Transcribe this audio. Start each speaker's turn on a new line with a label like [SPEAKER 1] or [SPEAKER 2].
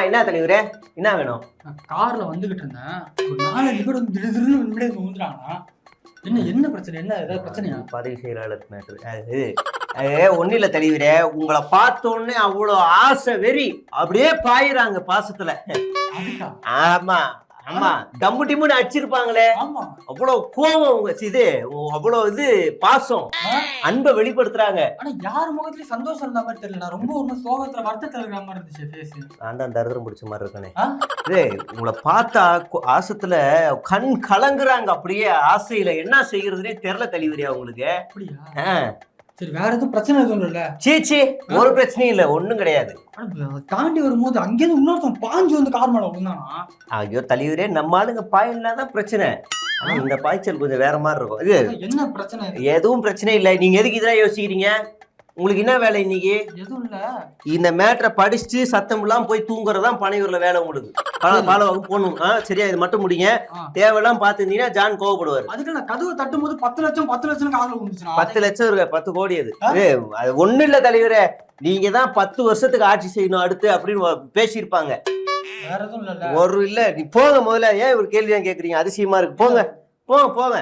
[SPEAKER 1] என்ன தலைவரே, என்ன வேணும்?
[SPEAKER 2] கார்ல வந்துகிட்டு இருந்தேன், ஒரு 4 பேர் வந்து திடீர்னு முன்னாடி வந்துறாங்கன்னா என்ன பிரச்சனை? என்ன ஏதாவது பிரச்சனையா?
[SPEAKER 1] பதவி செயலாளர் மேட்டர் அது. ஒன்னும் இல்ல தலைவரே, உங்களை பார்த்தோன்னே அவ்வளவு ஆசை வெறி அப்படியே பாயிறாங்க பாசத்துல. ஆமா ஆமா, டம்மு டிம்முன்னு அடிச்சிருப்பாங்களே, அவ்வளவு கோபம் உங்க இது, அவ்வளவு இது பாசம், அன்பை வெளிப்படுத்துறாங்க.
[SPEAKER 2] ஆனா யார் முகத்துலயும் சந்தோஷம் இருந்த மாதிரி தெரியல, ரொம்ப ஒரு சோகத்துல வருத்தத்துல இருக்கிற மாதிரி இருந்துச்சு ஃபேஸ்.
[SPEAKER 1] நான் தான் தரித்திரம் பிடிச்ச மாதிரி இருக்கானே. உங்களை பார்த்தா ஆசத்துல கண் கலங்குறாங்க, அப்படியே ஆசையில என்ன செய்யறதுனே தெரியல தலைவரியா உங்களுக்கு.
[SPEAKER 2] அப்படியா? சரி, வேற எதுவும் பிரச்சனை எதுவும் இல்ல?
[SPEAKER 1] சீச்சி, ஒரு பிரச்சனையும் இல்ல, ஒண்ணும் கிடையாது.
[SPEAKER 2] தாண்டி வரும்போது அங்கேயிருந்து இன்னொருத்தன் பாஞ்சு வந்து கார் மேல விழுந்தானா?
[SPEAKER 1] ஐயோ தலைவரே, நம்ம ஆளுங்க பாயினாதான் பிரச்சனை. ஆனா இந்த பாய்ச்சல் கொஞ்சம் வேற மாதிரி இருக்கும். இது
[SPEAKER 2] என்ன பிரச்சனை?
[SPEAKER 1] எதுவும் பிரச்சனை இல்லை. நீங்க எதுக்கு இதெல்லாம் யோசிக்கிறீங்க? உங்களுக்கு என்ன வேலை இன்னைக்கு?
[SPEAKER 2] எதுவும் இல்ல, இந்த
[SPEAKER 1] மேட்டரை படிச்சுட்டு சத்தம் இல்லாம போய் தூங்குறதான் பனையூர்ல வேலை உங்களுக்கு. பால வகுப்பு போகணும். சரியா, இது மட்டும் முடிங்க. தேவையெல்லாம் பாத்துருந்தீங்கன்னா ஜான் கோவப்படுவாரு.
[SPEAKER 2] அதுக்கு நான் கதவு தட்டும் போது 10 லட்சம் காதுல விழுந்துச்சுனா?
[SPEAKER 1] 10 லட்சம் இருக்கு, 10 கோடி. அது ஒண்ணு இல்ல தலைவரே, நீங்க தான் 10 வருஷத்துக்கு ஆட்சி செய்யணும் அடுத்து அப்படின்னு பேசியிருப்பாங்க.
[SPEAKER 2] வேற எதுவும் இல்ல.
[SPEAKER 1] ஒரு இல்ல, நீ போங்க முதல்ல. ஏன் ஒரு கேள்வி தான் கேக்குறீங்க? அதிசயமா இருக்கு. போங்க போங்க போங்க.